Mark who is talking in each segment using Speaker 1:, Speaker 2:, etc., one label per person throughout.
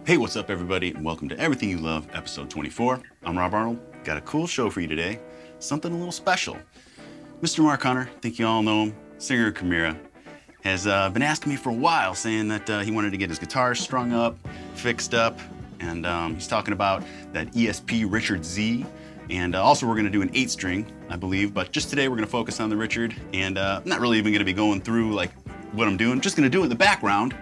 Speaker 1: Hey, what's up everybody, and welcome to Everything You Love, episode 24. I'm Rob Arnold, got a cool show for you today, something a little special. Mr. Mark Hunter, I think you all know him, singer of Chimaira, has been asking me for a while, saying that he wanted to get his guitar strung up, fixed up, and he's talking about that ESP Richard Z, and also we're gonna do an 8-string, I believe, but just today we're gonna focus on the Richard, and I'm not really even gonna be going through like what I'm doing, just gonna do it in the background.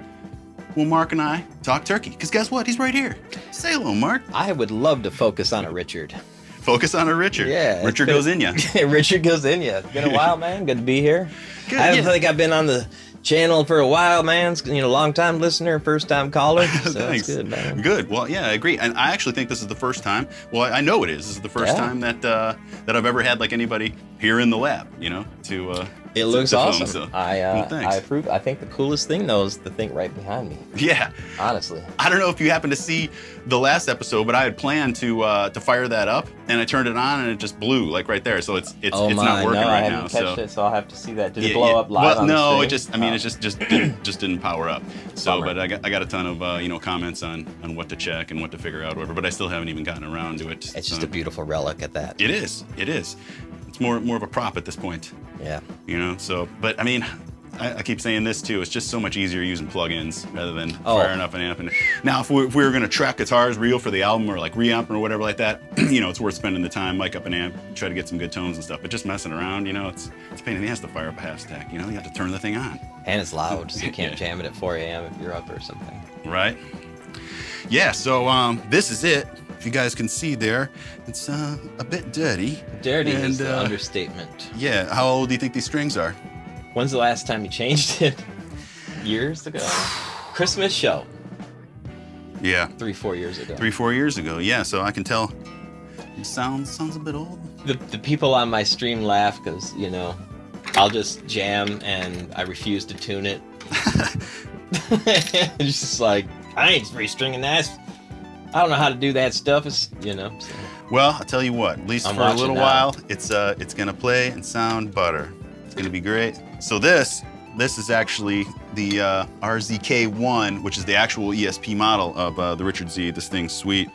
Speaker 1: Well, Mark and I talk turkey, because guess what? He's right here. Say hello, Mark.
Speaker 2: I would love to focus on a Richard.
Speaker 1: Focus on a Richard.
Speaker 2: Yeah.
Speaker 1: Richard goes in ya.
Speaker 2: Richard goes in ya. It's been a while, man. Good to be here.
Speaker 1: Good,
Speaker 2: I don't think I've been on the channel for a while, man. You know, long-time listener, first-time caller. So
Speaker 1: Thanks.
Speaker 2: that's good, man.
Speaker 1: Good. Well, yeah, I agree. And I actually think this is the first time, well, I know it is. This is the first time that that I've ever had like anybody here in the lab, you know, to
Speaker 2: It looks
Speaker 1: film,
Speaker 2: awesome.
Speaker 1: so.
Speaker 2: I
Speaker 1: thanks.
Speaker 2: approve. I think the coolest thing, though, is the thing right behind me.
Speaker 1: Yeah.
Speaker 2: Honestly.
Speaker 1: I don't know if you happened to see the last episode, but I had planned to fire that up, and I turned it on, and it just blew like right there. So it's not working right now.
Speaker 2: I haven't touched it, so I'll have to see that. Did
Speaker 1: Yeah,
Speaker 2: it blow up live
Speaker 1: well,
Speaker 2: on the
Speaker 1: no,
Speaker 2: stream?
Speaker 1: it just, I mean, it just didn't power up. So,
Speaker 2: Bummer.
Speaker 1: but I got a ton of you know, comments on what to check and what to figure out, whatever. But I still haven't even gotten around to it.
Speaker 2: It's just a beautiful relic at that.
Speaker 1: It is. It is. It's more of a prop at this point.
Speaker 2: Yeah.
Speaker 1: You know. So, but I mean, I keep saying this too. It's just so much easier using plugins rather than firing up an amp. And now, if we were going to track guitars real for the album or like reamp or whatever like that, you know, it's worth spending the time, mic up an amp, try to get some good tones and stuff. But just messing around, you know, it's a pain in the ass to fire up a half stack. You know, you have to turn the thing on.
Speaker 2: And it's loud, so you can't jam it at 4 a.m. if you're up or something.
Speaker 1: Right. Yeah. So this is it. If you guys can see there, it's a bit dirty.
Speaker 2: Dirty is the understatement.
Speaker 1: Yeah. How old do you think these strings are?
Speaker 2: When's the last time you changed it? Years ago? Christmas show.
Speaker 1: Yeah.
Speaker 2: 3-4 years ago.
Speaker 1: 3-4 years ago. Yeah. So I can tell. It sounds a bit old.
Speaker 2: The people on my stream laugh because, you know, I'll just jam and I refuse to tune it. It's just like, I ain't restringing that. I don't know how to do that stuff. It's, you know. So.
Speaker 1: Well, I'll tell you what. At least
Speaker 2: I'm
Speaker 1: for a little
Speaker 2: watching
Speaker 1: while, it's gonna play and sound butter. It's gonna be great. So this is actually the RZK1, which is the actual ESP model of the Richard Z. This thing's sweet.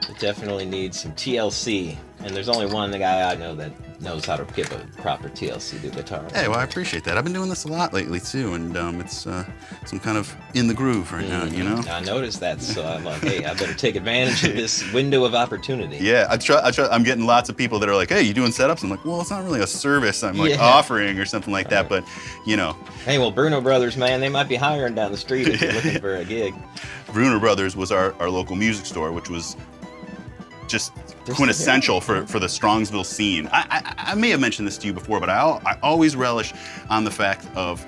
Speaker 2: It definitely needs some TLC, and there's only one guy I know that knows how to give a proper TLC to guitar.
Speaker 1: Hey, well, I appreciate that. I've been doing this a lot lately too, and it's some kind of in the groove right now, you know.
Speaker 2: I noticed that, so I'm like, hey, I better take advantage of this window of opportunity.
Speaker 1: Yeah, I'm getting lots of people that are like, hey, you doing setups? I'm like, well, it's not really a service I'm like offering or something like that, but you know.
Speaker 2: Hey, well, Bruno Brothers, man, they might be hiring down the street if you're looking for a gig.
Speaker 1: Bruno Brothers was our local music store, which was just quintessential for the Strongsville scene. I may have mentioned this to you before, but I always relish on the fact of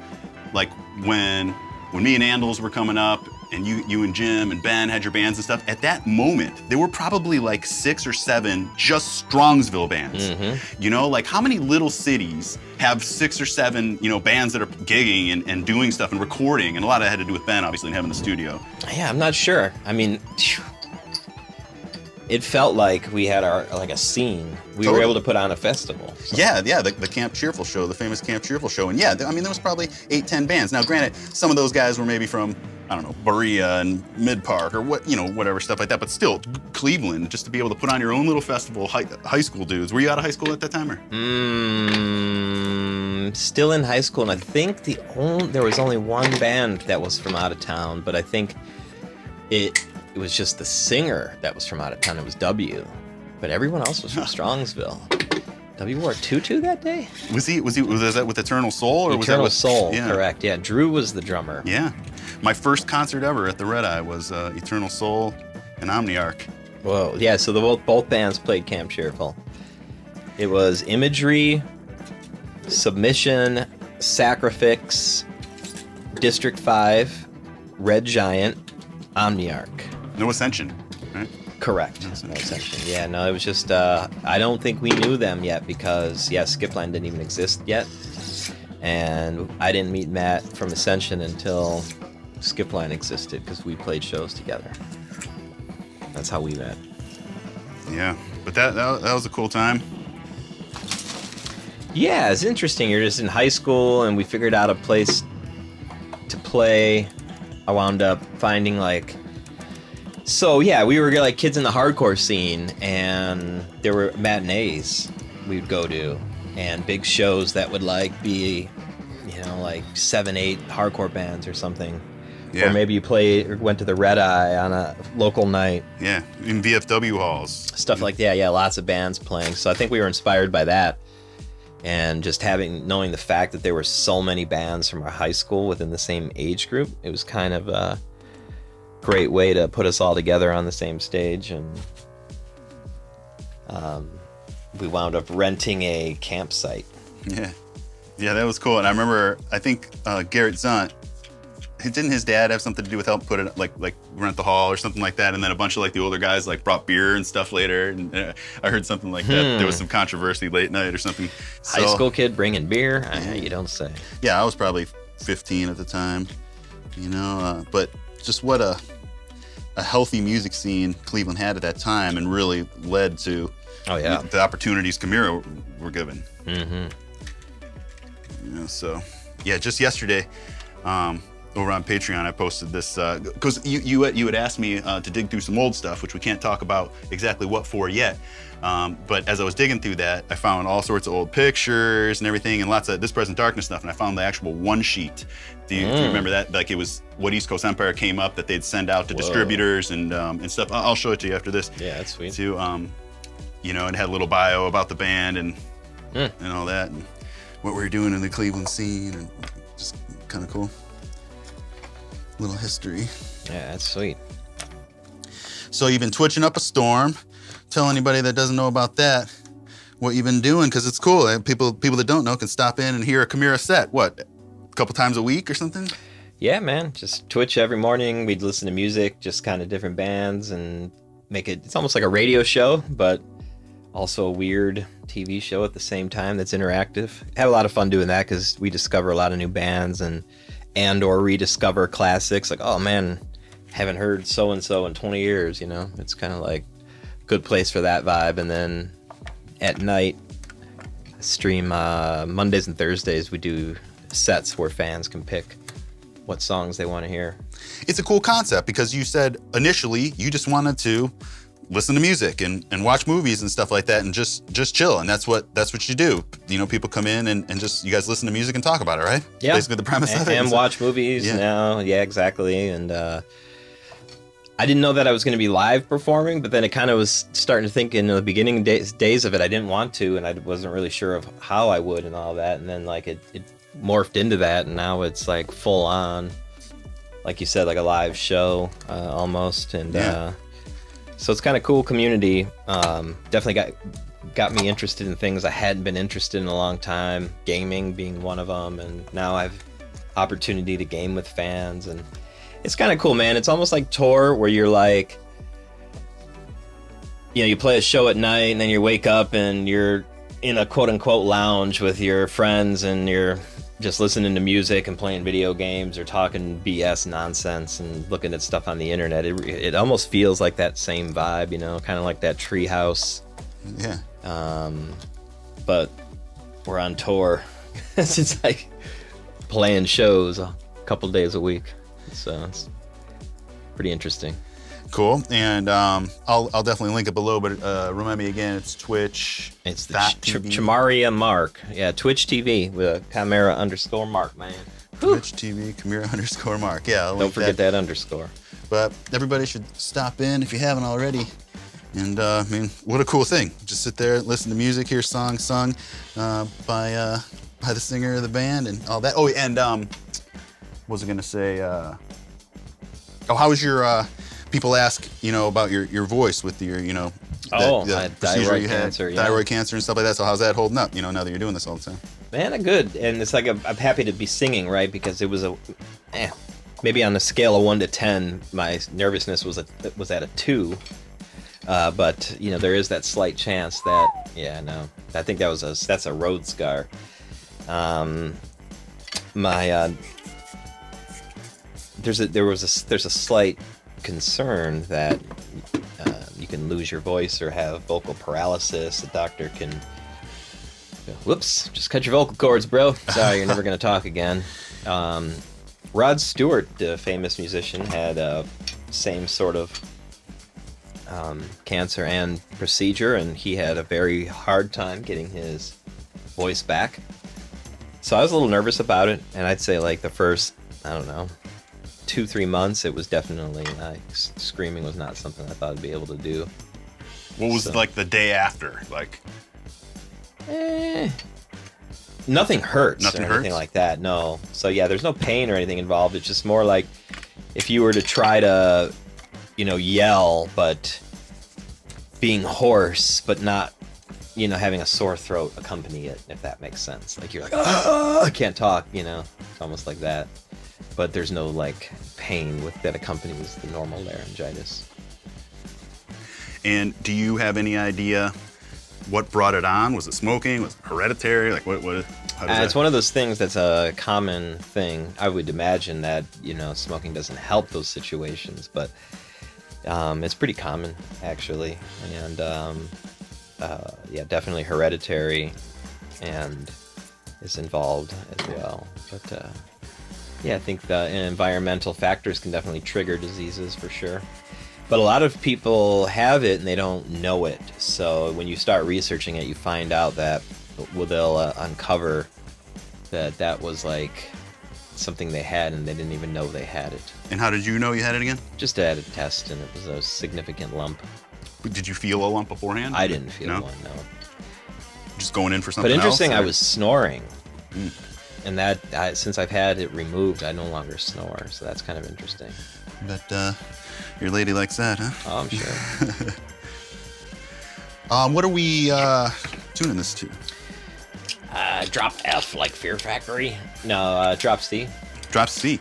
Speaker 1: like when me and Andals were coming up and you and Jim and Ben had your bands and stuff, at that moment, there were probably like 6 or 7 just Strongsville bands. You know, like how many little cities have 6 or 7, you know, bands that are gigging and doing stuff and recording, and a lot of it had to do with Ben, obviously, and having the studio.
Speaker 2: Yeah, I'm not sure. I mean, it felt like we had a scene. We were able to put on a festival. So.
Speaker 1: Yeah, the Camp Cheerful show, the famous Camp Cheerful show. And yeah, I mean, there was probably 8-10 bands. Now, granted, some of those guys were maybe from, I don't know, Berea and Mid Park or what, you know, whatever stuff like that. But still, Cleveland, just to be able to put on your own little festival, high school dudes. Were you out of high school at that time, or?
Speaker 2: Still in high school, and I think there was only one band that was from out of town, but I think it was just the singer that was from out of town. It was W, but everyone else was from Strongsville. W wore a tutu that day. Was that with Eternal Soul, or was that with Soul? Yeah. Correct. Yeah, Drew was the drummer.
Speaker 1: Yeah, my first concert ever at the Red Eye was Eternal Soul and Omniarch.
Speaker 2: Whoa. Yeah. So both bands played Camp Cheerful. It was Imagery, Submission, Sacrifix, District 5, Red Giant, Omniarch.
Speaker 1: No Ascension, right?
Speaker 2: Correct. No Ascension. Yeah, no, it was just, I don't think we knew them yet because, yeah, Skipline didn't even exist yet. And I didn't meet Matt from Ascension until Skipline existed because we played shows together. That's how we met.
Speaker 1: Yeah, but that was a cool time.
Speaker 2: Yeah, it's interesting. You're just in high school and we figured out a place to play. I wound up finding like So yeah, we were like kids in the hardcore scene, and there were matinees we'd go to, and big shows that would like be, you know, like 7, 8 hardcore bands or something. Yeah. Or maybe you went to the Red Eye on a local night.
Speaker 1: Yeah, in VFW halls.
Speaker 2: Stuff like that. Yeah, lots of bands playing. So I think we were inspired by that, and just knowing the fact that there were so many bands from our high school within the same age group. It was kind of a great way to put us all together on the same stage, and we wound up renting a campsite.
Speaker 1: Yeah, that was cool. And I remember, I think Garrett Zunt, didn't his dad have something to do with help put it like rent the hall or something like that? And then a bunch of like the older guys like brought beer and stuff later. And I heard something like that. There was some controversy late night or something.
Speaker 2: High school kid bringing beer? You don't say.
Speaker 1: Yeah, I was probably 15 at the time, you know, but just what a healthy music scene Cleveland had at that time, and really led to the opportunities Chimaira were given. You know, so yeah, just yesterday, over on Patreon, I posted this because you had asked me to dig through some old stuff, which we can't talk about exactly what for yet. But as I was digging through that, I found all sorts of old pictures and everything, and lots of This Present Darkness stuff. And I found the actual one sheet. Do you remember that? Like, it was what East Coast Empire came up that they'd send out to distributors and stuff. I'll show it to you after this.
Speaker 2: Yeah, that's sweet.
Speaker 1: To you know, it had a little bio about the band and all that, and what we were doing in the Cleveland scene, and just kind of cool. Little history.
Speaker 2: Yeah, that's sweet.
Speaker 1: So you've been twitching up a storm. Tell anybody that doesn't know about that what you've been doing, because it's cool. People that don't know can stop in and hear a Chimaira set. What, a couple times a week or something?
Speaker 2: Yeah, man. Just Twitch every morning. We'd listen to music, just kind of different bands, and make it. It's almost like a radio show, but also a weird TV show at the same time that's interactive. Had a lot of fun doing that because we discover a lot of new bands and or rediscover classics. Like, oh man, haven't heard so and so in 20 years. You know, it's kind of like a good place for that vibe. And then at night, stream Mondays and Thursdays. We do sets where fans can pick what songs they want to hear.
Speaker 1: It's a cool concept because you said initially you just wanted to listen to music and watch movies and stuff like that and just chill, and that's what you do. You know, people come in and just, you guys listen to music and talk about it, right?
Speaker 2: Yeah.
Speaker 1: Basically the premise of it.
Speaker 2: And watch movies now. Yeah, exactly. And I didn't know that I was going to be live performing, but then it kind of was starting to think in the beginning days of it, I didn't want to, and I wasn't really sure of how I would and all that. And then like it morphed into that, and now it's like full on, like you said, like a live show almost. And so it's kind of cool community. Definitely got me interested in things I hadn't been interested in a long time, gaming being one of them, and now I've opportunity to game with fans, and it's kind of cool, man. It's almost like tour, where you're like, you know, you play a show at night and then you wake up and you're in a quote-unquote lounge with your friends and you're just listening to music and playing video games or talking BS nonsense and looking at stuff on the internet. It almost feels like that same vibe, you know, kind of like that treehouse.
Speaker 1: Yeah.
Speaker 2: But we're on tour. It's like playing shows a couple days a week. So it's pretty interesting.
Speaker 1: Cool. And I'll definitely link it below, but remind me again, it's Twitch.
Speaker 2: It's the Chimaira Mark. Yeah, Twitch TV with Chimaira _Mark, man.
Speaker 1: Twitch TV, Chimaira _Mark. Yeah, I'll
Speaker 2: don't forget that underscore.
Speaker 1: But everybody should stop in if you haven't already. And I mean, what a cool thing. Just sit there, listen to music, hear songs sung by the singer of the band and all that. Oh, and what was I gonna say? Oh, how was your? People ask, you know, about your voice with your, you know,
Speaker 2: thyroid cancer,
Speaker 1: thyroid cancer and stuff like that. So how's that holding up? You know, now that you're doing this all the time.
Speaker 2: Man, good. And it's like I'm happy to be singing, right? Because it was maybe on a scale of 1 to 10, my nervousness was at a 2. But you know, there is that slight chance that, I think that's a road scar. There's a slight concern that you can lose your voice or have vocal paralysis. The doctor can go, whoops, just cut your vocal cords, bro. Sorry, you're never gonna talk again. Rod Stewart, the famous musician, had same sort of cancer and procedure, and he had a very hard time getting his voice back. So I was a little nervous about it, and I'd say like the first, I don't know, 2-3 months, it was definitely like screaming was not something I thought I'd be able to do.
Speaker 1: What was like the day after? Like,
Speaker 2: nothing hurts.
Speaker 1: Nothing
Speaker 2: or anything
Speaker 1: hurts?
Speaker 2: like that. No. So yeah, there's no pain or anything involved. It's just more like if you were to try to, you know, yell, but being hoarse, but not, you know, having a sore throat accompany it, if that makes sense. Like you're like, I can't talk, you know, it's almost like that. But there's no like pain with that accompanies the normal laryngitis.
Speaker 1: and do you have any idea what brought it on? Was it smoking? Was it hereditary? Like what how does
Speaker 2: It's one of those things that's a common thing. I would imagine that, you know, smoking doesn't help those situations, but it's pretty common actually. And yeah, definitely hereditary and is involved as well. But yeah, I think the environmental factors can definitely trigger diseases for sure. But a lot of people have it and they don't know it. So when you start researching it, you find out that they'll uncover that that was like something they had and they didn't even know they had it.
Speaker 1: And how did you know you had it again?
Speaker 2: Just had a test and it was a significant lump.
Speaker 1: Did you feel a lump beforehand?
Speaker 2: I didn't feel
Speaker 1: No?
Speaker 2: one, no.
Speaker 1: Just going in for something
Speaker 2: But interesting,
Speaker 1: else,
Speaker 2: I
Speaker 1: or-
Speaker 2: was snoring. And that since I've had it removed, I no longer snore. So that's kind of interesting.
Speaker 1: But your lady likes that, huh?
Speaker 2: Oh, I'm sure.
Speaker 1: What are we tuning this to?
Speaker 2: Drop F like Fear Factory. No, drop C.
Speaker 1: Drop C.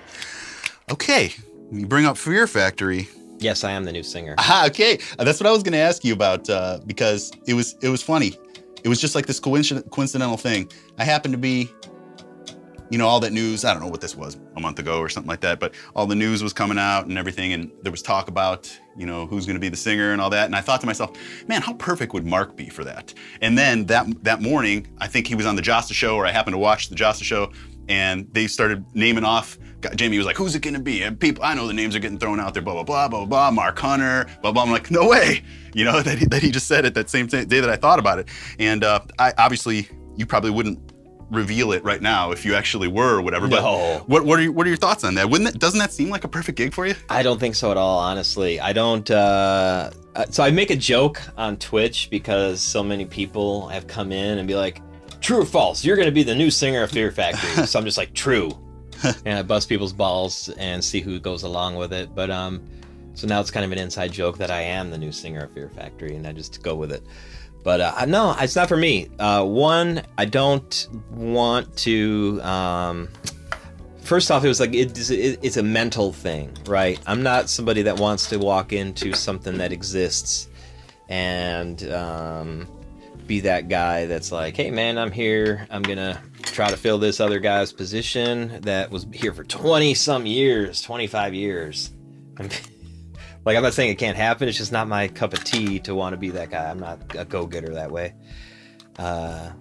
Speaker 1: Okay, you bring up Fear Factory.
Speaker 2: Yes, I am the new singer.
Speaker 1: Ah, okay, that's what I was going to ask you about because it was funny. It was just like this coincidental thing. I happened to be, you know, all that news, I don't know what this was, a month ago or something like that, but all the news was coming out and everything, and there was talk about, you know, who's going to be the singer and all that, and I thought to myself, man, how perfect would Mark be for that? And then that morning, I think he was on the Josta show, or I happened to watch the Josta show, and they started naming off, Jamie was like, who's it going to be? And people, I know the names are getting thrown out there, blah, blah, blah, blah, blah, Mark Hunter, blah, blah. I'm like, no way, you know, that he just said it that same day that I thought about it. And I obviously, you probably wouldn't reveal it right now if you actually were or whatever.
Speaker 2: No.
Speaker 1: But what are your thoughts on that? Doesn't that seem like a perfect gig for you?
Speaker 2: I don't think so at all, honestly. I don't. So I make a joke on Twitch because so many people have come in and be like, "True or false? You're going to be the new singer of Fear Factory." So I'm just like, "True," and I bust people's balls and see who goes along with it. But so now it's kind of an inside joke that I am the new singer of Fear Factory, and I just go with it. But no, it's not for me. One, I don't want to. First off, it was like it's a mental thing, right? I'm not somebody that wants to walk into something that exists and be that guy that's like, hey man, I'm here. I'm gonna try to fill this other guy's position that was here for 20-some years, 25 years. Like, I'm not saying it can't happen. It's just not my cup of tea to want to be that guy. I'm not a go-getter that way. I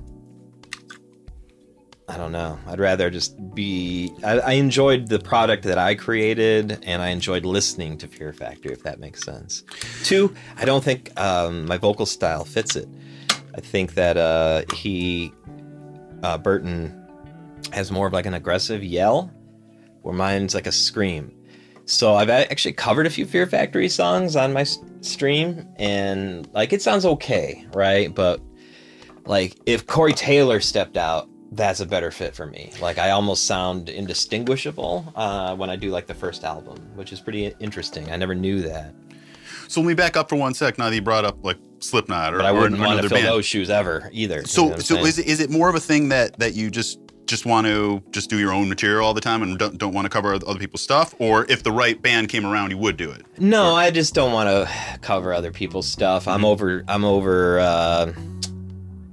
Speaker 2: don't know. I'd rather just be... I enjoyed the product that I created, and I enjoyed listening to Fear Factory, if that makes sense. Two, I don't think my vocal style fits it. I think that Burton has more of like an aggressive yell, where mine's like a scream. So I've actually covered a few Fear Factory songs on my stream, and like it sounds okay, right? But like if Corey Taylor stepped out, that's a better fit for me. Like I almost sound indistinguishable when I do like the first album, which is pretty interesting. I never knew that.
Speaker 1: So let me back up for one sec. Now that you brought up like Slipknot or
Speaker 2: But I wouldn't want
Speaker 1: another
Speaker 2: to fill
Speaker 1: band.
Speaker 2: those shoes ever either.
Speaker 1: So
Speaker 2: you know what I'm saying?
Speaker 1: is it more of a thing that you just want to just do your own material all the time and don't want to cover other people's stuff, or if the right band came around, you would do it?
Speaker 2: No, I just don't want to cover other people's stuff. I'm over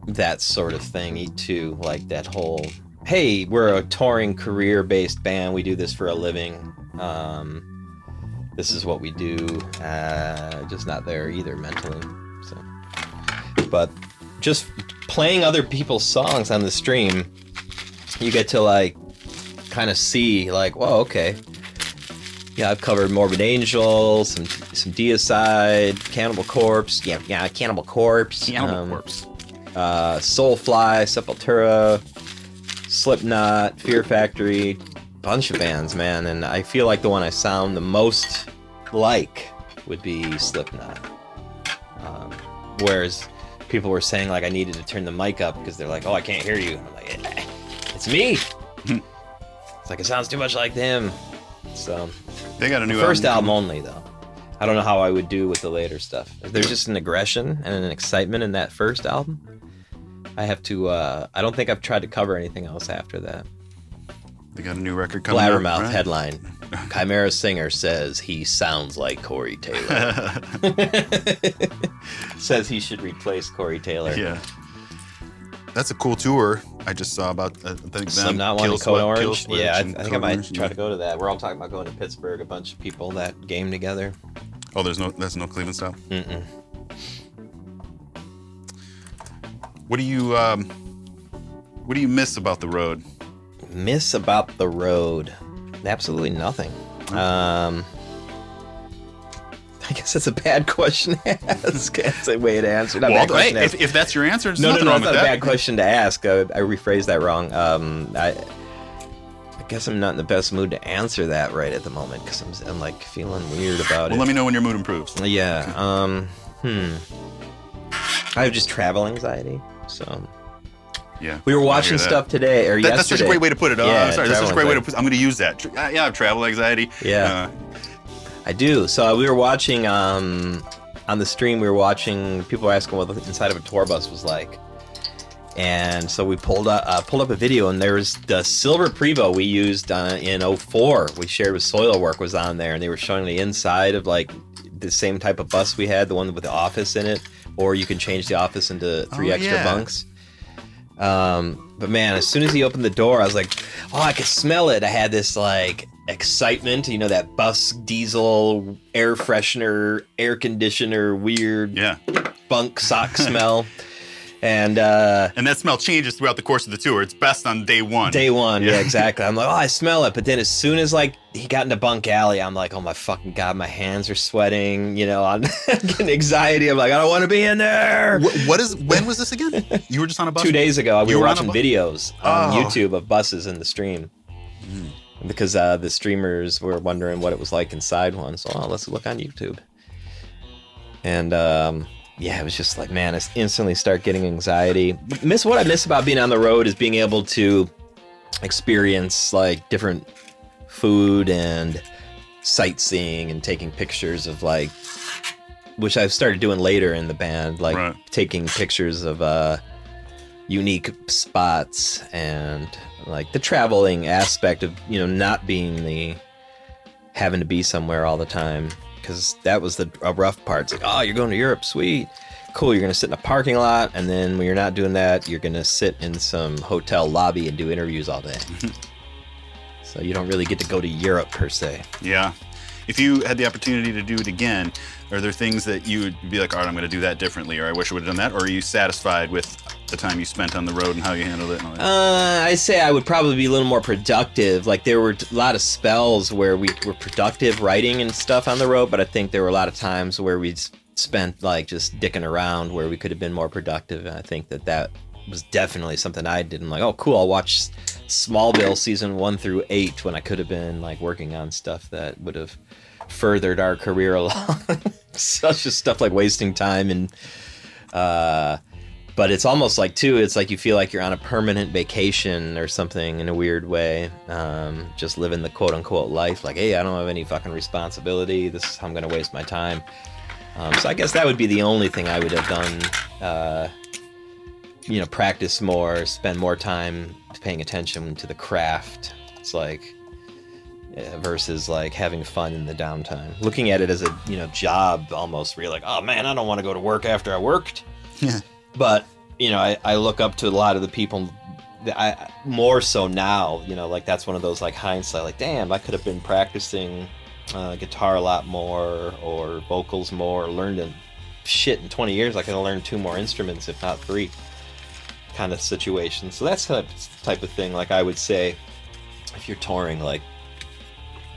Speaker 2: that sort of thing too. Like that whole, hey, we're a touring career-based band. We do this for a living. This is what we do. Just not there either mentally. So, but just playing other people's songs on the stream, you get to like kind of see like, whoa, okay, Yeah, I've covered Morbid Angel, some Deicide, Cannibal Corpse. Yeah, Cannibal Corpse. Soulfly, Sepultura, Slipknot, Fear Factory, bunch of bands, man. And I feel like the one I sound the most like would be Slipknot. Whereas people were saying like I needed to turn the mic up because they're like, oh, I can't hear you. I'm like, it's me. It's like it sounds too much like them. So
Speaker 1: they got a new
Speaker 2: first album only though. I don't know how I would do with the later stuff. There's just an aggression and an excitement in that first album. I have to. I don't think I've tried to cover anything else after that.
Speaker 1: They got a new record coming out.
Speaker 2: Blabbermouth right? Headline: Chimaira singer says he sounds like Corey Taylor. Says he should replace Corey Taylor.
Speaker 1: Yeah. That's a cool tour. I just saw about
Speaker 2: Slipknot one in Code Orange. Yeah, I think I might try to go to that. We're all talking about going to Pittsburgh. A bunch of people that game together.
Speaker 1: Oh, that's no Cleveland style.
Speaker 2: Mm-mm.
Speaker 1: What do you miss about the road?
Speaker 2: Miss about the road? Absolutely nothing. I guess that's a bad question to ask. That's a way to answer. Not
Speaker 1: well, hey, if that's your answer, there's nothing wrong with that.
Speaker 2: No, that's not a bad question to ask. I rephrased that wrong. I guess I'm not in the best mood to answer that right at the moment because I'm like feeling weird about it.
Speaker 1: Well, let me know when your mood improves.
Speaker 2: Yeah. I have just travel anxiety, so.
Speaker 1: Yeah.
Speaker 2: We were watching stuff today or yesterday.
Speaker 1: That's such a great way to put it.
Speaker 2: Yeah,
Speaker 1: sorry, that's such a great way to put it. I'm going to use that. Yeah, I have travel anxiety.
Speaker 2: Yeah. I do. So we were watching on the stream. We were watching. People were asking what the inside of a tour bus was like, and so we pulled up a video, and there was the silver Prevo we used in '04. We shared with Soilwork was on there, and they were showing the inside of like the same type of bus we had, the one with the office in it, or you can change the office into 3 extra bunks. But man, as soon as he opened the door, I was like, oh, I could smell it. I had this like excitement, you know, that bus diesel air freshener, air conditioner, weird bunk sock smell. And
Speaker 1: that smell changes throughout the course of the tour. It's best on day one.
Speaker 2: Day one, yeah, exactly. I'm like, oh, I smell it. But then as soon as like he got into Bunk Alley, I'm like, oh my fucking God, my hands are sweating. You know, I'm getting anxiety. I'm like, I don't want to be in there.
Speaker 1: When was this again? You were just on a bus?
Speaker 2: 2 days ago. We were watching videos on YouTube of buses in the stream. Because the streamers were wondering what it was like inside one. So let's look on YouTube. And yeah, it was just like, man, I instantly start getting anxiety. What I miss about being on the road is being able to experience like different food and sightseeing and taking pictures of like, which I've started doing later in the band, like taking pictures of unique spots and like the traveling aspect of, you know, not being having to be somewhere all the time. Because that was a rough part. It's like, oh, you're going to Europe, sweet, cool. You're going to sit in a parking lot, and then when you're not doing that, you're going to sit in some hotel lobby and do interviews all day. So you don't really get to go to Europe per se.
Speaker 1: Yeah. If you had the opportunity to do it again, are there things that you would be like, all right, I'm going to do that differently, or I wish I would have done that, or are you satisfied with the time you spent on the road and how you handled it? And all that?
Speaker 2: I say I would probably be a little more productive. Like there were a lot of spells where we were productive writing and stuff on the road, but I think there were a lot of times where we spent like just dicking around where we could have been more productive. And I think that was definitely something I did. I'm like, oh, cool, I'll watch Smallville season 1 through 8 when I could have been like working on stuff that would have furthered our career along. Such as stuff like wasting time and but it's almost like too, it's like you feel like you're on a permanent vacation or something in a weird way, just living the quote unquote life, like, hey, I don't have any fucking responsibility, this is how I'm gonna waste my time. So I guess that would be the only thing I would have done, you know, practice more, spend more time paying attention to the craft. It's like versus like having fun in the downtime, looking at it as a, you know, job almost, where you're like, oh man, I don't want to go to work after I worked.
Speaker 1: Yeah.
Speaker 2: But you know, I look up to a lot of the people that more so now, you know, like that's one of those like hindsight, like, damn, I could have been practicing guitar a lot more or vocals more, learned shit in 20 years. I could have learned 2 more instruments, if not 3 kind of situation. So that's the type of thing, like I would say if you're touring, like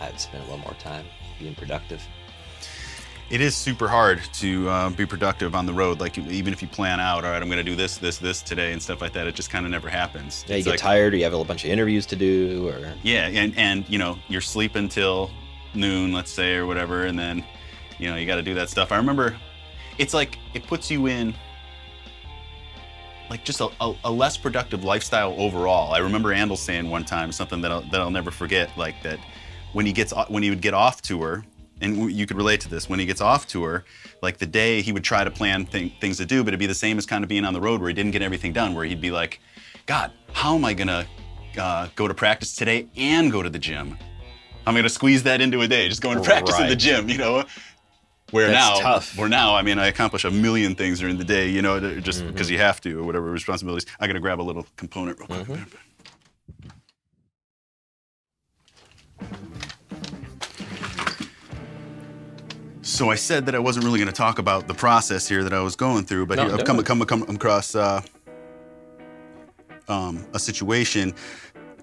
Speaker 2: I'd spend a little more time. being productive.
Speaker 1: It is super hard to be productive on the road. Like even if you plan out, all right, I'm going to do this today and stuff like that, it just kind of never happens.
Speaker 2: Yeah, you get tired, or you have a bunch of interviews to do, or
Speaker 1: yeah, and you know, you're sleeping till noon, let's say, or whatever, and then you know you got to do that stuff. I remember, it's like it puts you in like just a less productive lifestyle overall. I remember Arnold saying one time something that I'll never forget, like that when he would get off tour. And you could relate to this, when he gets off tour, like the day he would try to plan things to do, but it'd be the same as kind of being on the road where he didn't get everything done, where he'd be like, God, how am I gonna go to practice today and go to the gym? I'm gonna squeeze that into a day, just going to practice in the gym, you know?
Speaker 2: That's tough.
Speaker 1: Where now, I mean, I accomplish a million things during the day, you know, just because you have to, or whatever responsibilities. I gotta grab a little component real quick. So I said that I wasn't really going to talk about the process here that I was going through, but here, I've come across a situation.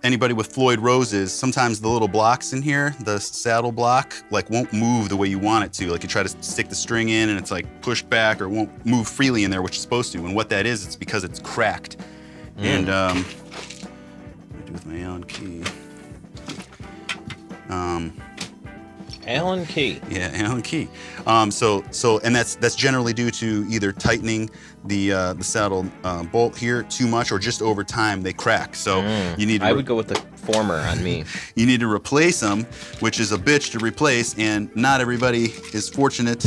Speaker 1: Anybody with Floyd Roses, sometimes the little blocks in here, the saddle block, like won't move the way you want it to. Like you try to stick the string in and it's like pushed back or won't move freely in there, which it's supposed to. And what that is, it's because it's cracked. And what do I do with my Allen key?
Speaker 2: Allen key.
Speaker 1: Yeah, Allen key. And that's generally due to either tightening the saddle bolt here too much, or just over time they crack. So you need.
Speaker 2: I would go with the former on me.
Speaker 1: You need to replace them, which is a bitch to replace, and not everybody is fortunate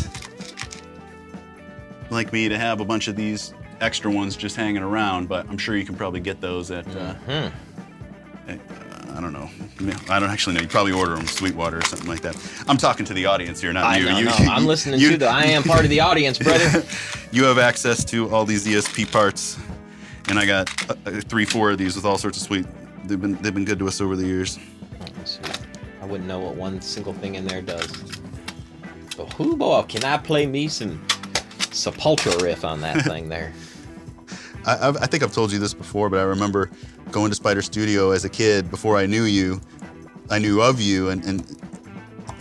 Speaker 1: like me to have a bunch of these extra ones just hanging around. But I'm sure you can probably get those at. I don't know. I don't actually know. You probably order them Sweetwater or something like that. I'm talking to the audience here, not you.
Speaker 2: I'm listening to I am part of the audience, brother.
Speaker 1: You have access to all these ESP parts, and I got 3-4 of these with all sorts of sweet. They've been good to us over the years.
Speaker 2: I wouldn't know what one single thing in there does. But who boy, can I play me some Sepultura riff on that thing there?
Speaker 1: I think I've told you this before, but I remember going to Spider Studio as a kid. Before I knew you, I knew of you, and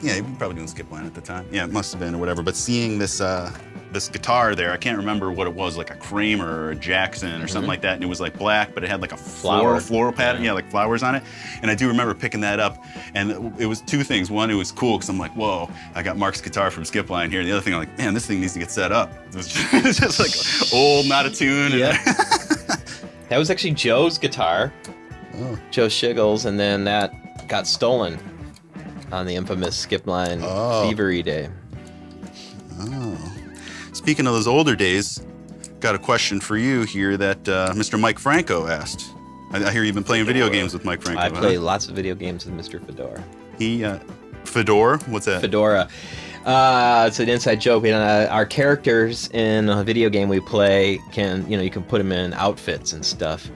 Speaker 1: yeah, you were probably doing skip line at the time. Yeah, it must have been, or whatever. But seeing this this guitar there, I can't remember what it was, like a Kramer or a Jackson or something like that, and it was like black, but it had like a floral pattern, yeah, like flowers on it. And I do remember picking that up, and it was two things. One, it was cool because I'm like, whoa, I got Mark's guitar from Skip Line here. And the other thing, I'm like, man, this thing needs to get set up. It was just like old, not a tune.
Speaker 2: Yeah. That was actually Joe's guitar, Joe Shiggles, and then that got stolen on the infamous Skip Line Thievery Day.
Speaker 1: Oh. Speaking of those older days, got a question for you here that Mr. Mike Franco asked. I hear you've been playing video games with Mike Franco.
Speaker 2: I play lots of video games with Mr. Fedora.
Speaker 1: Fedora? What's that?
Speaker 2: Fedora. It's an inside joke. Our characters in a video game we play you can put them in outfits and stuff.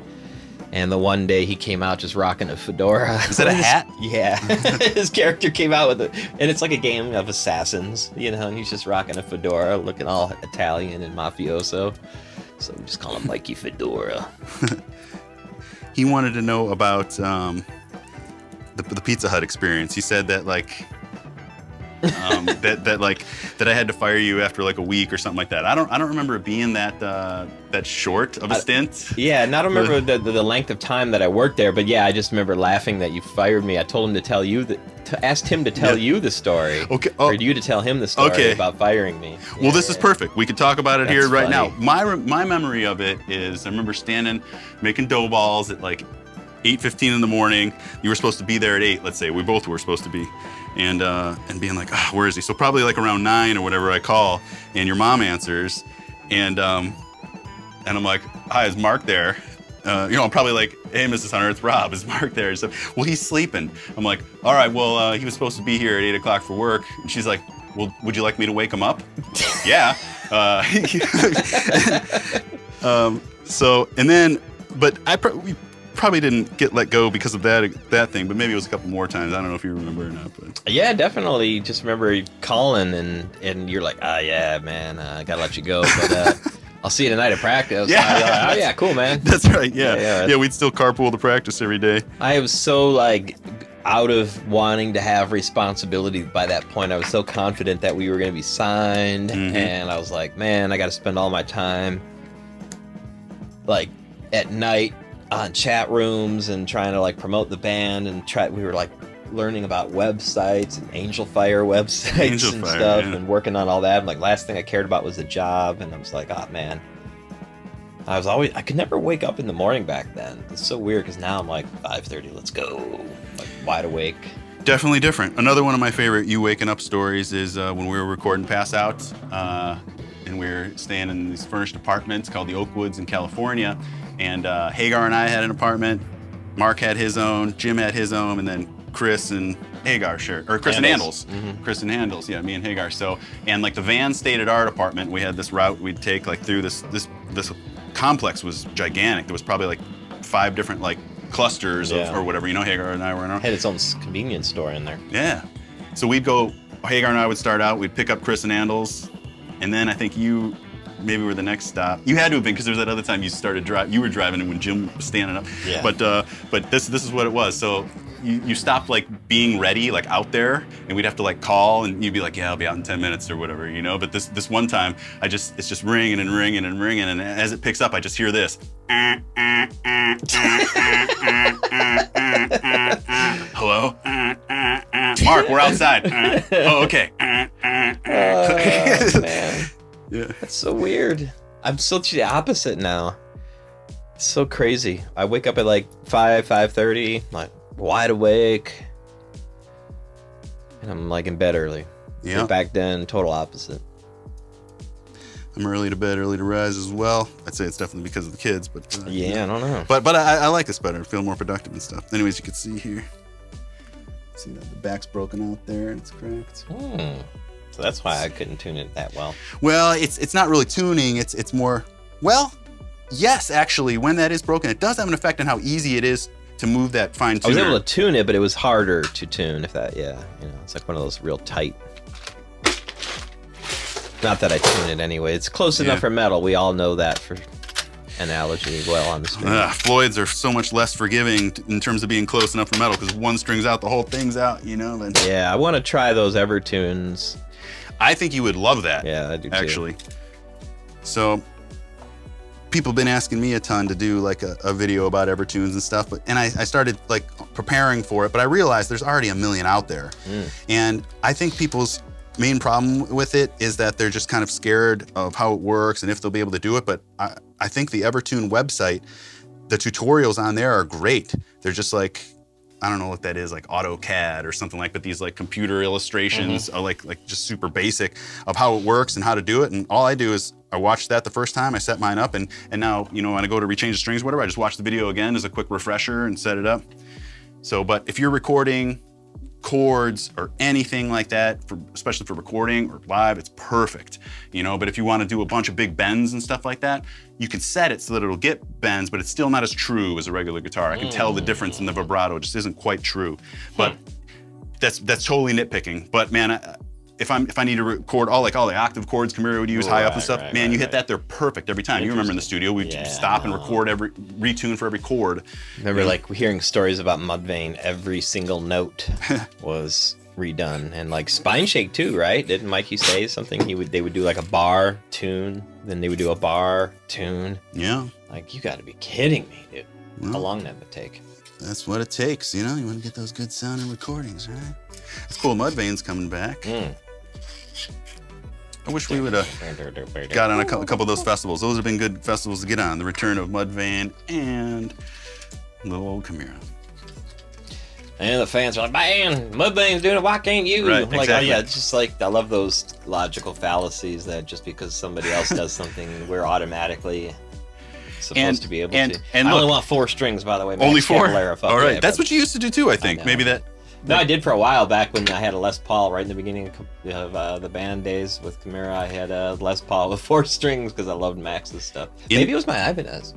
Speaker 2: And the one day he came out just rocking a fedora.
Speaker 1: Is that a hat?
Speaker 2: Yeah. His character came out with it. And it's like a game of assassins, you know, and he's just rocking a fedora, looking all Italian and mafioso. So we just call him Mikey Fedora.
Speaker 1: He wanted to know about the Pizza Hut experience. He said that like that I had to fire you after like a week or something like that. I don't remember it being that short of a stint.
Speaker 2: Yeah, and I don't remember the length of time that I worked there, but yeah, I just remember laughing that you fired me. I told him to tell you asked him to tell you the story. Okay. Or you to tell him the story about firing me.
Speaker 1: Well, this is perfect. We could talk about it here right now. My memory of it is I remember standing making dough balls at like 8:15 in the morning. You were supposed to be there at 8, let's say. We both were supposed to be. And being like, where is he? So probably like around 9 or whatever I call, and your mom answers, and I'm like, hi, is Mark there? I'm probably like, hey, Mrs. Hunter, it's Rob. Is Mark there? So, well, he's sleeping. I'm like, all right, well, he was supposed to be here at 8 o'clock for work. And she's like, well, would you like me to wake him up? Yeah. We probably didn't get let go because of that thing, but maybe it was a couple more times. I don't know if you remember or not. But
Speaker 2: yeah, definitely. Just remember calling and you're like, yeah, man, I gotta let you go, but I'll see you tonight at practice.
Speaker 1: Yeah.
Speaker 2: Yeah, cool, man.
Speaker 1: That's right. Yeah, we'd still carpool to practice every day.
Speaker 2: I was so like out of wanting to have responsibility by that point. I was so confident that we were going to be signed, and I was like, man, I got to spend all my time like at night on chat rooms and trying to like promote the band and we were like learning about websites and Angel Fire websites and stuff, and working on all that. And like last thing I cared about was the job, and I was like, oh man. I could never wake up in the morning back then. It's so weird because now I'm like 5:30, let's go, like wide awake.
Speaker 1: Definitely different. Another one of my favorite you waking up stories is when we were recording Pass Out, and we were staying in these furnished apartments called the Oakwoods in California. And Hagar and I had an apartment, Mark had his own, Jim had his own, and then Chris and Hagar shared, or Chris and Handles. Chris and Handles, yeah, me and Hagar. So, and like the van stayed at our apartment. We had this route we'd take like through this complex was gigantic. There was probably like 5 different like clusters of, or whatever, you know, Hagar and I were in our...
Speaker 2: Had its own convenience store in there.
Speaker 1: Yeah. So we'd go, Hagar and I would start out, we'd pick up Chris and Handles, and then I think you maybe were the next stop. You had to have been, because there was that other time you started driving, you were driving when Jim was standing up.
Speaker 2: Yeah.
Speaker 1: But this is what it was. So you stopped like being ready, like out there, and we'd have to like call, and you'd be like, yeah, I'll be out in 10 minutes or whatever, you know? But this one time, it's just ringing and ringing and ringing, and as it picks up, I just hear this. Hello? Mark, we're outside. Oh, okay.
Speaker 2: Oh, man.
Speaker 1: Yeah.
Speaker 2: That's so weird. I'm such the opposite now. It's so crazy. I wake up at like 5:30, like wide awake, and I'm like in bed early.
Speaker 1: Yeah.
Speaker 2: Back then, total opposite.
Speaker 1: I'm early to bed, early to rise as well. I'd say it's definitely because of the kids, but
Speaker 2: yeah, I don't know.
Speaker 1: But I like this better. I feel more productive and stuff. Anyways, you can see here. See that the back's broken out there and it's cracked.
Speaker 2: So that's why I couldn't tune it that well.
Speaker 1: Well, it's not really tuning. It's more, well, yes, actually, when that is broken, it does have an effect on how easy it is to move that fine tuner.
Speaker 2: I was able to tune it, but it was harder to tune. If that, yeah, you know, it's like one of those real tight. Not that I tune it anyway. It's close enough for metal. We all know that for analogy well on the string.
Speaker 1: Floyd's are so much less forgiving in terms of being close enough for metal because one string's out, the whole thing's out, you know? And
Speaker 2: yeah, I want to try those Evertunes.
Speaker 1: I think you would love that.
Speaker 2: Yeah, I do too.
Speaker 1: Actually. So, people have been asking me a ton to do like a video about Evertunes and stuff, and I started like preparing for it, but I realized there's already a million out there. And I think people's main problem with it is that they're just kind of scared of how it works and if they'll be able to do it, but I think the Evertune website, the tutorials on there are great. They're just like, I don't know what that is, like AutoCAD or something like, but these like computer illustrations are like just super basic of how it works and how to do it. And all I do is I watched that the first time, I set mine up, and now, you know, when I go to rechange the strings or whatever, I just watch the video again as a quick refresher and set it up. So, but if you're recording chords or anything like that, especially for recording or live, it's perfect, you know. But if you want to do a bunch of big bends and stuff like that, you can set it so that it'll get bends, but it's still not as true as a regular guitar. I can tell the difference in the vibrato. It just isn't quite true. But that's totally nitpicking. But man, if I need to record all the octave chords Chimaira would use high up and stuff, man, you hit that, they're perfect every time. You remember in the studio, we'd stop and record retune for every chord. Remember
Speaker 2: like hearing stories about Mudvayne, every single note was redone. And like Spine Shake too, right? Didn't Mikey say something? They would do like a bar, tune, then they would do a bar, tune.
Speaker 1: Yeah.
Speaker 2: Like, you gotta be kidding me, dude. Well, how long that would take.
Speaker 1: That's what it takes, you know? You want to get those good sounding recordings, right? It's cool, Mudvayne's coming back. I wish we would have got on a couple of those festivals. Those have been good festivals to get on. The return of Mudvayne and little old Chimaira.
Speaker 2: And the fans are like, man, Mudvayne's doing it, why can't you?
Speaker 1: Right,
Speaker 2: like,
Speaker 1: exactly.
Speaker 2: Oh, yeah, it's just like, I love those logical fallacies that just because somebody else does something, we're automatically supposed to be able to.
Speaker 1: And
Speaker 2: I only want 4 strings, by the way.
Speaker 1: Only 4?
Speaker 2: All
Speaker 1: right, that's what you used to do too, I think. Maybe that.
Speaker 2: No, I did for a while back when I had a Les Paul right in the beginning of the band days with Chimaira. I had a Les Paul with 4 strings because I loved Max's stuff. Maybe it was my Ibanez.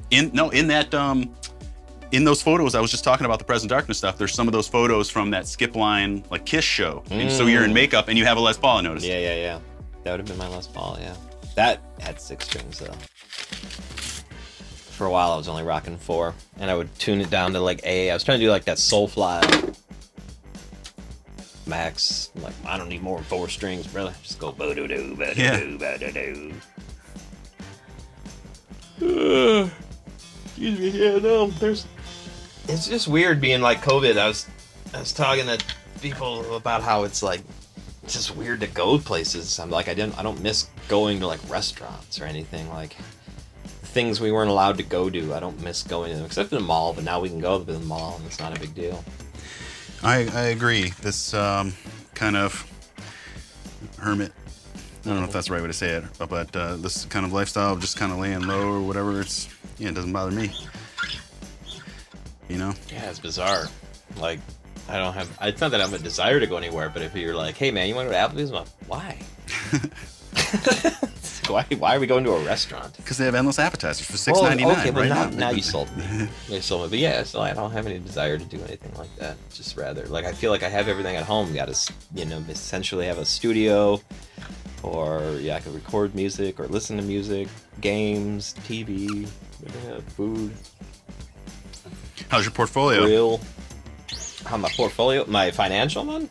Speaker 1: In those photos, I was just talking about the Present Darkness stuff. There's some of those photos from that Skip Line like Kiss show, and so you're in makeup and you have a Les Paul. I noticed.
Speaker 2: Yeah. That would have been my Les Paul. Yeah, that had 6 strings though. For a while, I was only rocking 4, and I would tune it down to like A. I was trying to do like that Soulfly Max. I'm like, I don't need more than 4 strings, brother. Just go bo-do-do, bo-do-do, bo-do-do. Excuse me. Yeah, no, it's just weird being like COVID. I was talking to people about how it's like, it's just weird to go places. I'm like, I don't miss going to like restaurants or anything. Like things we weren't allowed to go to, I don't miss going to them, except for the mall. But now we can go to the mall, and it's not a big deal.
Speaker 1: I agree. This kind of hermit, I don't know if that's the right way to say it, but this kind of lifestyle of just kind of laying low or whatever, it doesn't bother me. You know? Yeah,
Speaker 2: it's bizarre. Like, it's not that I have a desire to go anywhere, but if you're like, hey man, you want to go to Applebee's? I'm like, why? Why are we going to a restaurant?
Speaker 1: Because they have endless appetizers for $6.99.
Speaker 2: Okay, but now you sold me. You sold me. But yeah, so I don't have any desire to do anything like that. Just rather, like, I feel like I have everything at home. Got to, essentially have a studio, or I could record music or listen to music, games, TV, food.
Speaker 1: How's your portfolio?
Speaker 2: How my portfolio? My financial one?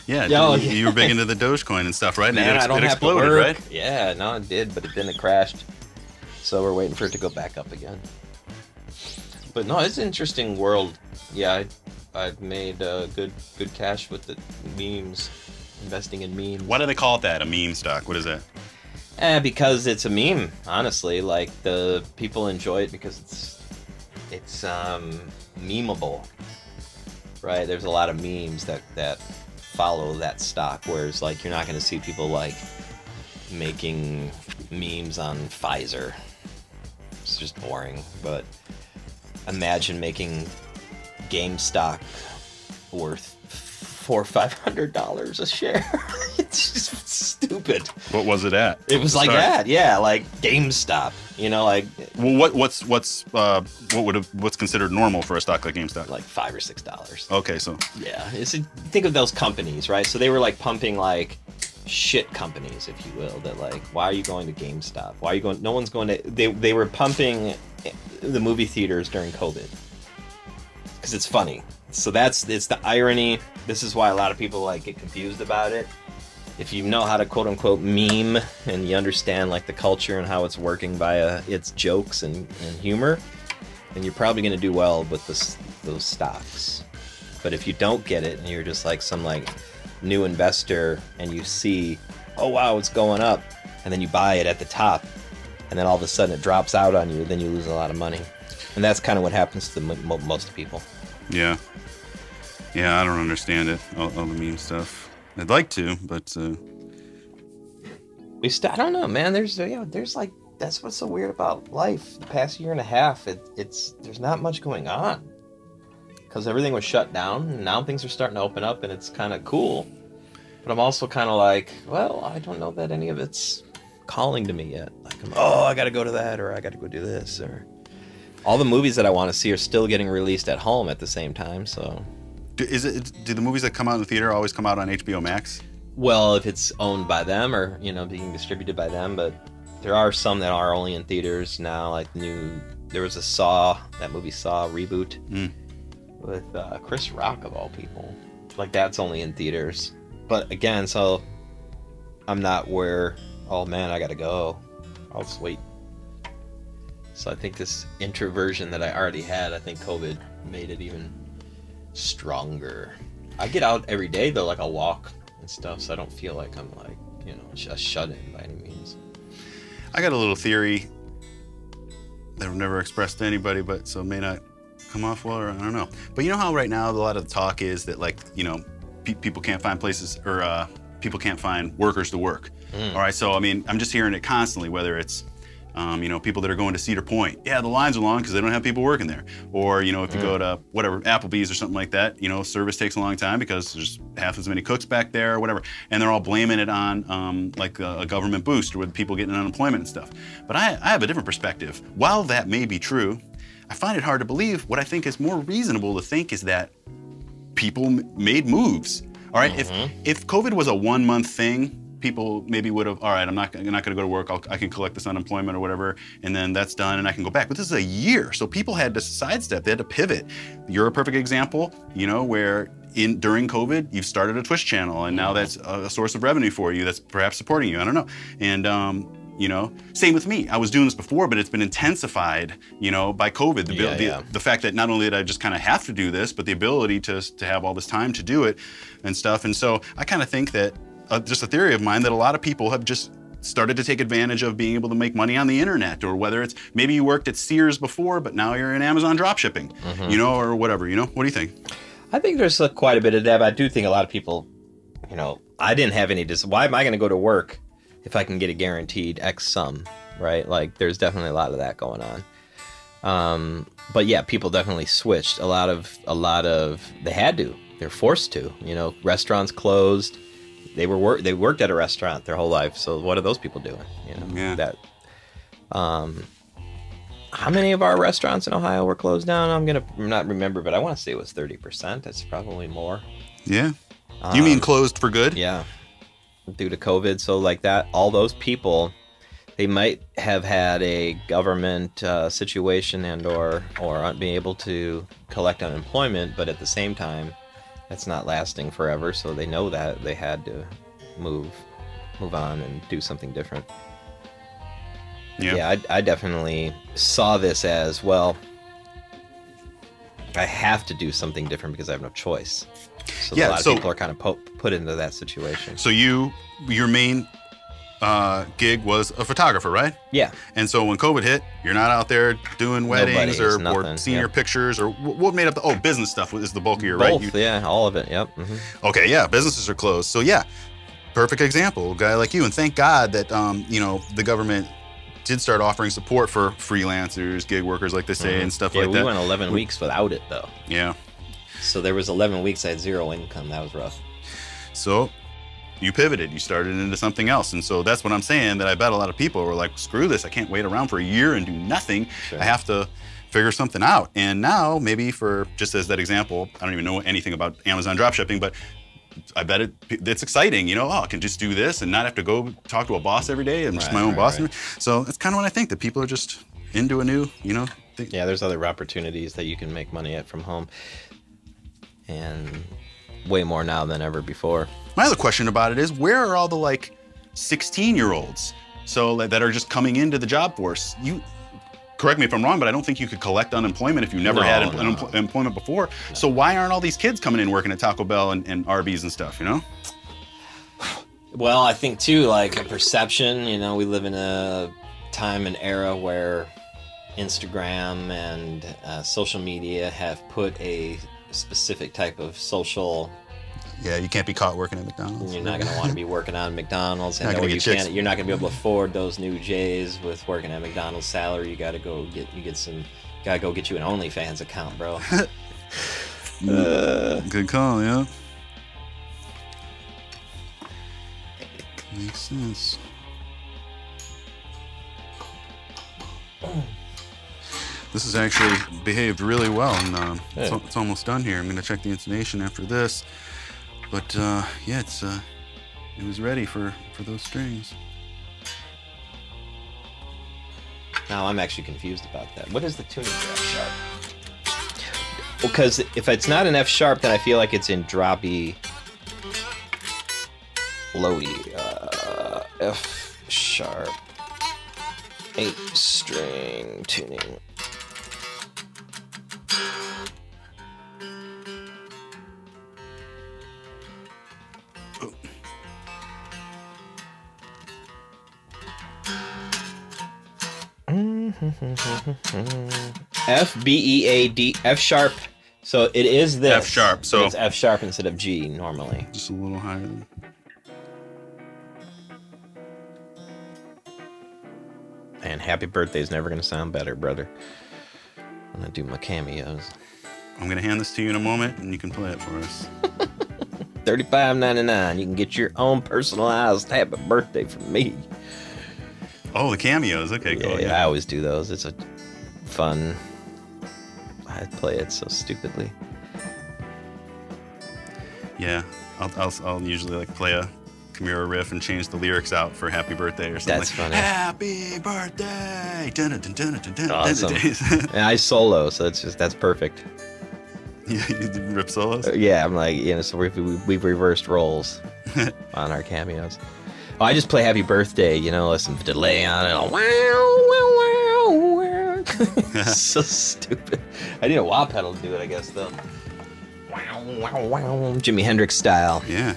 Speaker 1: Yeah, you were big into the Dogecoin and stuff, right?
Speaker 2: Man,
Speaker 1: it exploded, right?
Speaker 2: Yeah, no, it did, but then it crashed. So we're waiting for it to go back up again. But no, it's an interesting world. Yeah, I've made good cash with the memes, investing in memes.
Speaker 1: Why do they call it that? A meme stock? What is that?
Speaker 2: Because it's a meme, honestly. Like, the people enjoy it because it's memeable. Right, there's a lot of memes that follow that stock, whereas like you're not going to see people like making memes on Pfizer. It's just boring. But imagine making GameStop worth $400 or $500 a share. It's just stupid.
Speaker 1: What was it at?
Speaker 2: It was like that, yeah, like GameStop. Like.
Speaker 1: Well, what's considered normal for a stock like GameStop?
Speaker 2: Like $5 or $6.
Speaker 1: Okay, so.
Speaker 2: Yeah, think of those companies, right? So they were like pumping like shit companies, if you will. That like, why are you going to GameStop? Why are you going? No one's going to. They were pumping the movie theaters during COVID because it's funny. So it's the irony. This is why a lot of people like get confused about it. If you know how to quote unquote meme and you understand like the culture and how it's working via its jokes and humor, then you're probably going to do well with those stocks. But if you don't get it and you're just like some like new investor and you see, oh wow, it's going up, and then you buy it at the top, and then all of a sudden it drops out on you, then you lose a lot of money. And that's kind of what happens to most people.
Speaker 1: Yeah. Yeah, I don't understand it, all the meme stuff. I'd like to, but
Speaker 2: I don't know, man. There's like, that's what's so weird about life. The past year and a half, there's not much going on because everything was shut down, and now things are starting to open up, and it's kind of cool. But I'm also kind of like, well, I don't know that any of it's calling to me yet. Like, I got to go to that, or I got to go do this, or all the movies that I want to see are still getting released at home at the same time. So.
Speaker 1: Do the movies that come out in the theater always come out on HBO Max?
Speaker 2: Well, if it's owned by them or being distributed by them, but there are some that are only in theaters now. Like there was that movie Saw reboot with Chris Rock of all people. Like that's only in theaters. But again, so I'm not where, oh man, I gotta go. I'll just wait. So I think this introversion that I already had, I think COVID made it even stronger. I get out every day though, like I'll walk and stuff, so I don't feel like I'm like, a shut-in by any means.
Speaker 1: I got a little theory that I've never expressed to anybody, but so it may not come off well, or I don't know. But you know how right now a lot of the talk is that like, people can't find places, or people can't find workers to work. All right, so I mean, I'm just hearing it constantly, whether it's people that are going to Cedar Point. Yeah, the lines are long because they don't have people working there. Or, if you go to whatever, Applebee's or something like that, service takes a long time because there's half as many cooks back there or whatever. And they're all blaming it on like a government boost or with people getting unemployment and stuff. But I have a different perspective. While that may be true, I find it hard to believe. What I think is more reasonable to think is that people made moves. All right, if COVID was a 1 month thing, people maybe would have, all right, I'm not going to go to work, I can collect this unemployment or whatever, and then that's done and I can go back. But this is a year, so people had to sidestep, they had to pivot. You're a perfect example, where during COVID, you've started a Twitch channel, and now that's a source of revenue for you that's perhaps supporting you. I don't know. And you know, same with me. I was doing this before, but it's been intensified, you know, by COVID. The fact that not only did I just kind of have to do this, but the ability to have all this time to do it and stuff. And so I kind of think that just a theory of mine that a lot of people have just started to take advantage of being able to make money on the internet, or whether it's maybe you worked at Sears before, but now you're in Amazon dropshipping, you know, or whatever, you know. What do you think?
Speaker 2: I think there's quite a bit of that. I do think a lot of people, you know, I didn't have any, why am I going to go to work if I can get a guaranteed X sum, right? Like, there's definitely a lot of that going on. But yeah, people definitely switched. A lot of, they had to, they're forced to, you know, restaurants closed. They worked at a restaurant their whole life. So what are those people doing? You know, how many of our restaurants in Ohio were closed down? I'm gonna not remember, but I want to say it was 30%. That's probably more.
Speaker 1: Yeah. You mean closed for good?
Speaker 2: Yeah. Due to COVID. So like that, all those people, they might have had a government situation or not being able to collect unemployment, but at the same time, that's not lasting forever. So they know that they had to move on and do something different. Yeah, I definitely saw this as, well, I have to do something different because I have no choice. So a lot of people are kind of put into that situation. So
Speaker 1: your main gig was a photographer, right?
Speaker 2: Yeah.
Speaker 1: And so when COVID hit, you're not out there doing weddings or senior pictures, or what made up the business stuff is the bulk of your,
Speaker 2: Both, yeah, all of it, yep.
Speaker 1: Okay, yeah, businesses are closed. So yeah, perfect example, a guy like you. And thank God that, you know, the government did start offering support for freelancers, gig workers, like they say, and stuff like that.
Speaker 2: We went 11 weeks without it, though.
Speaker 1: Yeah.
Speaker 2: So there was 11 weeks I had zero income. That was rough.
Speaker 1: So you pivoted. You started into something else. And so that's what I'm saying, that I bet a lot of people were like, screw this. I can't wait around for a year and do nothing. Sure. I have to figure something out. And now, maybe for, just as that example, I don't even know anything about Amazon dropshipping, but I bet it's exciting, you know, I can just do this and not have to go talk to a boss every day. I'm just my own boss. Right. So that's kind of what I think, that people are just into a new, you know, thing.
Speaker 2: Yeah, there's other opportunities that you can make money at from home, and way more now than ever before.
Speaker 1: My other question about it is, where are all the like 16-year-olds that are just coming into the job force? Correct me if I'm wrong, but I don't think you could collect unemployment if you never had employment before. No. So why aren't all these kids coming in working at Taco Bell and Arby's and stuff, you know?
Speaker 2: Well, I think too, like a perception, you know, we live in a time and era where Instagram and social media have put a specific type of social.
Speaker 1: Yeah, you can't be caught working at McDonald's.
Speaker 2: You're not going to want to be working on McDonald's. And you're not going to be able to afford those new J's with working at McDonald's salary. You got to go get you an OnlyFans account, bro.
Speaker 1: Good call, yeah. Makes sense. This has actually behaved really well, and it's almost done here. I'm going to check the intonation after this. But yeah, it was ready for those strings.
Speaker 2: Now I'm actually confused about that. What is the tuning for F sharp? Because if it's not an F sharp, then I feel like it's in droppy, lowy. F sharp, 8-string tuning. F-B-E-A-D, F sharp. So it is this.
Speaker 1: F sharp. So
Speaker 2: it's F sharp instead of G normally.
Speaker 1: Just a little higher than.
Speaker 2: Man, happy birthday's never gonna sound better, brother. I'm gonna do my cameos.
Speaker 1: I'm gonna hand this to you in a moment, and you can play it for us.
Speaker 2: $35.99. You can get your own personalized happy birthday from me.
Speaker 1: Oh, the cameos. Okay, cool.
Speaker 2: Yeah, I always do those. It's a fun. I play it so stupidly.
Speaker 1: Yeah, I'll usually like play a Chimaira riff and change the lyrics out for "Happy Birthday" or something.
Speaker 2: That's funny.
Speaker 1: Happy birthday! Dun, dun, dun, dun, dun, dun,
Speaker 2: awesome. And I solo, so that's perfect.
Speaker 1: Yeah, you rip solos?
Speaker 2: Yeah, I'm like, you know, so we've reversed roles on our cameos. Oh, I just play Happy Birthday, you know, listen to delay on it. Wow. So stupid. I need a wah pedal to do it, I guess, though. Wow, wow, wow. Jimi Hendrix style.
Speaker 1: Yeah.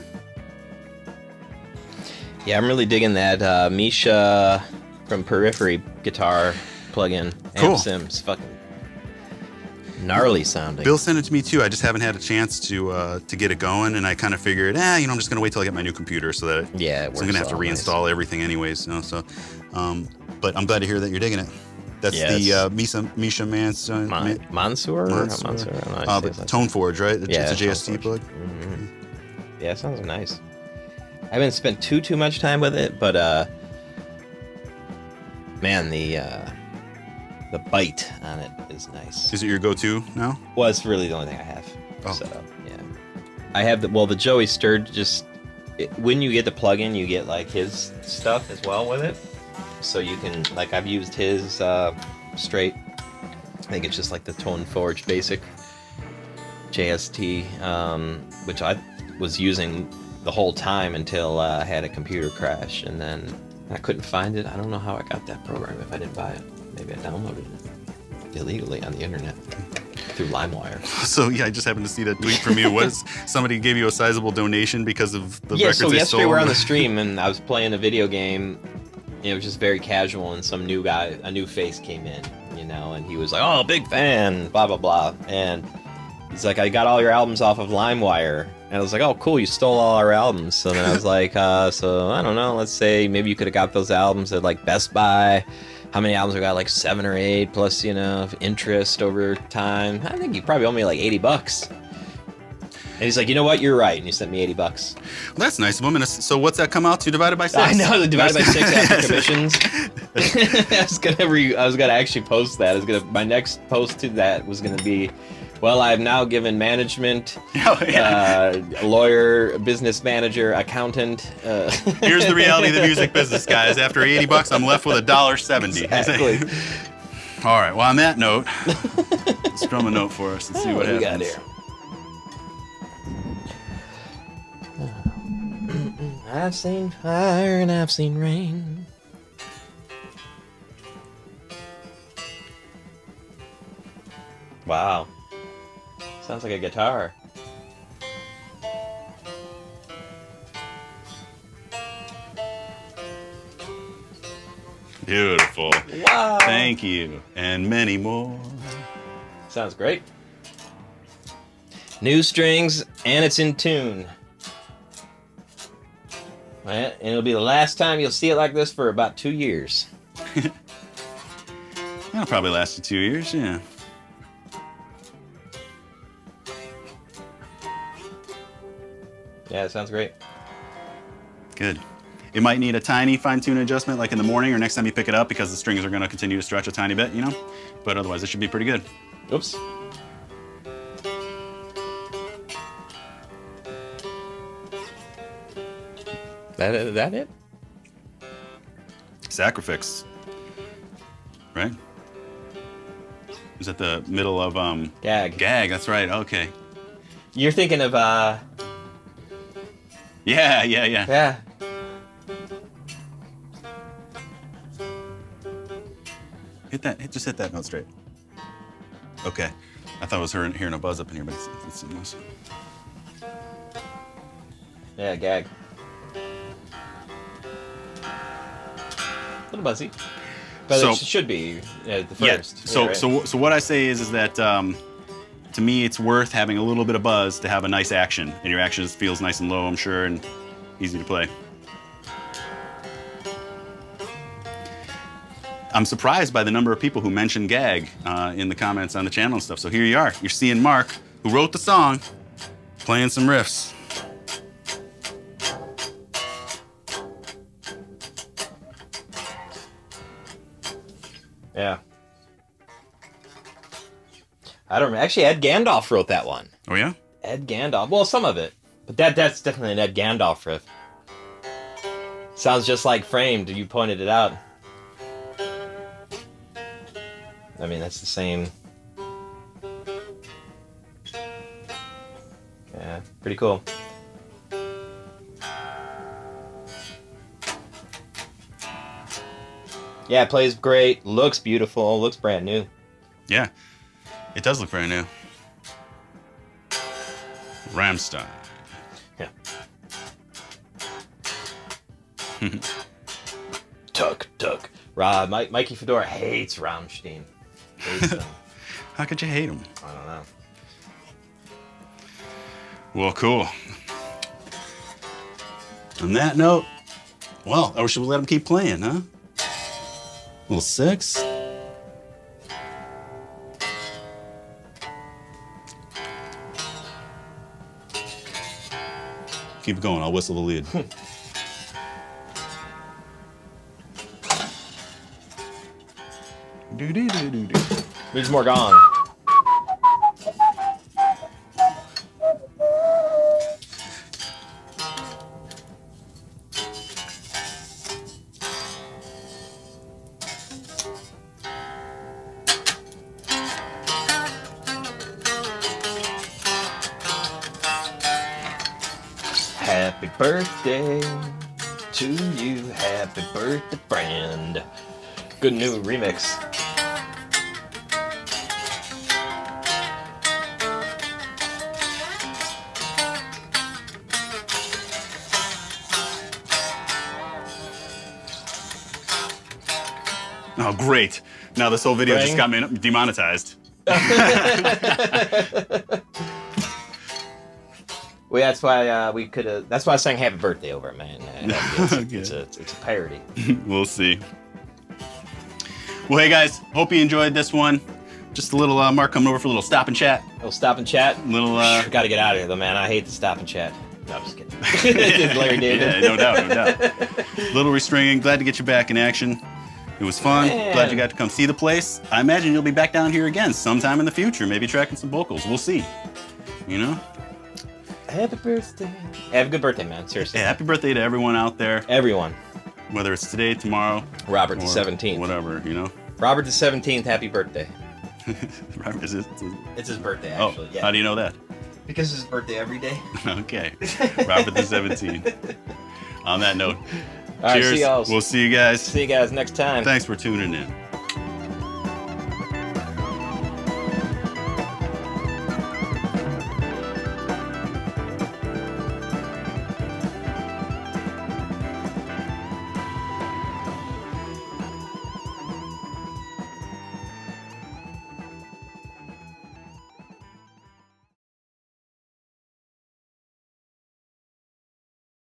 Speaker 2: Yeah, I'm really digging that Misha from Periphery guitar plugin.
Speaker 1: Cool.
Speaker 2: Amp Sims. Fucking gnarly sounding.
Speaker 1: Bill sent it to me too. I just haven't had a chance to get it going, and I kind of figured, you know, I'm just gonna wait till I get my new computer so that
Speaker 2: Yeah,
Speaker 1: so I'm gonna have to reinstall everything anyways. You know, so, but I'm glad to hear that you're digging it. That's the Misha Mansour.
Speaker 2: Mansour?
Speaker 1: Tone Forge, right?
Speaker 2: Yeah,
Speaker 1: it's a JST plug.
Speaker 2: Mm-hmm. Yeah, it sounds nice. I haven't spent too much time with it, but man, the bite on it is nice.
Speaker 1: Is it your go-to now?
Speaker 2: Well, it's really the only thing I have set up. Yeah, I have the Joey Sturd. When you get the plugin, you get like his stuff as well with it, so you can like I've used his straight. I think it's just like the Tone Forge basic JST, which I was using the whole time until I had a computer crash, and then I couldn't find it. I don't know how I got that program if I didn't buy it. Maybe I downloaded it illegally on the internet through LimeWire.
Speaker 1: So yeah, I just happened to see that tweet from you. Was somebody gave you a sizable donation because of the records
Speaker 2: so
Speaker 1: they
Speaker 2: yesterday
Speaker 1: stole?
Speaker 2: we're on the stream and I was playing a video game. It was just very casual, and some new guy, a new face came in, you know, and he was like, "Oh, big fan," blah blah blah, and he's like, "I got all your albums off of LimeWire." And I was like, "Oh, cool, you stole all our albums." So then I was like, so I don't know, let's say maybe you could have got those albums at like Best Buy. How many albums I got? Like 7 or 8 plus, you know, interest over time. I think you probably owe me like $80. And he's like, "You know what? You're right." And he sent me $80.
Speaker 1: Well, that's nice of him. So what's that come out to divided by 6?
Speaker 2: I know, divided by 6 after commissions. I was gonna actually post that. My next post to that was gonna be, well, I've now given management, lawyer, business manager, accountant.
Speaker 1: Here's the reality of the music business, guys. After $80, I'm left with $1.70.
Speaker 2: Exactly.
Speaker 1: All right. Well, on that note, strum a note for us and see what happens.
Speaker 2: We got here? I've seen fire and I've seen rain. Wow. Sounds like a guitar.
Speaker 1: Beautiful.
Speaker 2: Wow.
Speaker 1: Thank you. And many more.
Speaker 2: Sounds great. New strings, and it's in tune. And it'll be the last time you'll see it like this for about 2 years.
Speaker 1: That'll probably last you 2 years, yeah.
Speaker 2: Yeah, it sounds great.
Speaker 1: Good. It might need a tiny fine-tune adjustment like in the morning or next time you pick it up because the strings are going to continue to stretch a tiny bit, you know? But otherwise it should be pretty good.
Speaker 2: Oops. That it?
Speaker 1: Sacrifice. Right? Is that the middle of
Speaker 2: Gag.
Speaker 1: Gag, that's right. Okay.
Speaker 2: You're thinking of
Speaker 1: Yeah.
Speaker 2: yeah.
Speaker 1: Just hit that note straight. Okay. I thought I was hearing a buzz up in here, but it's almost.
Speaker 2: Yeah, Gag. A little buzzy. But
Speaker 1: So-
Speaker 2: it should be the first.
Speaker 1: Yeah.
Speaker 2: Yeah, right.
Speaker 1: So what I say is that to me it's worth having a little bit of buzz to have a nice action, and your action feels nice and low, I'm sure, and easy to play. I'm surprised by the number of people who mention Gag in the comments on the channel and stuff. So here you are. You're seeing Mark, who wrote the song, playing some riffs.
Speaker 2: Yeah. I don't remember. Actually, Ed Gandalf wrote that one.
Speaker 1: Oh, yeah?
Speaker 2: Ed Gandalf. Well, some of it. But that's definitely an Ed Gandalf riff. Sounds just like Framed. You pointed it out. I mean, that's the same. Pretty cool. Yeah, it plays great. Looks beautiful. Looks brand new.
Speaker 1: Yeah, it does look brand new. Rammstein.
Speaker 2: Yeah. Tuck. Mikey Fedora hates Rammstein. Hates them.
Speaker 1: How could you hate them?
Speaker 2: I don't know.
Speaker 1: Well, cool. On that note, well, or should we let them keep playing, huh? Little 6. Keep it going. I'll whistle the lead. Do.
Speaker 2: There's more gong. Happy birthday to you, happy birthday, friend. Good new remix.
Speaker 1: Oh, great. Now this whole video just got me demonetized.
Speaker 2: Well, that's why we could have. That's why I sang "Happy Birthday" over it, man. It's a parody.
Speaker 1: We'll see. Well, hey guys, hope you enjoyed this one. Just a little Mark coming over for a little stop and chat.
Speaker 2: Little stop and chat.
Speaker 1: Little.
Speaker 2: Got to get out of here though, man. I hate the stop and chat. No, I'm just kidding. Larry David.
Speaker 1: Yeah, no doubt. Little restringing. Glad to get you back in action. It was fun.
Speaker 2: Man.
Speaker 1: Glad you got to come see the place. I imagine you'll be back down here again sometime in the future. Maybe tracking some vocals. We'll see. You know.
Speaker 2: Happy birthday. Have a good birthday, man. Seriously.
Speaker 1: Yeah, happy birthday to everyone out there.
Speaker 2: Everyone.
Speaker 1: Whether it's today, tomorrow.
Speaker 2: Robert the 17th.
Speaker 1: Whatever, you know.
Speaker 2: Robert the 17th, happy birthday.
Speaker 1: Robert,
Speaker 2: It's his birthday, actually.
Speaker 1: Oh,
Speaker 2: yeah.
Speaker 1: how do you know that?
Speaker 2: Because it's his birthday every day.
Speaker 1: Okay. Robert the 17th. On that note,
Speaker 2: All right,
Speaker 1: cheers.
Speaker 2: see y'all.
Speaker 1: We'll see you guys.
Speaker 2: See you guys next time.
Speaker 1: Thanks for tuning in.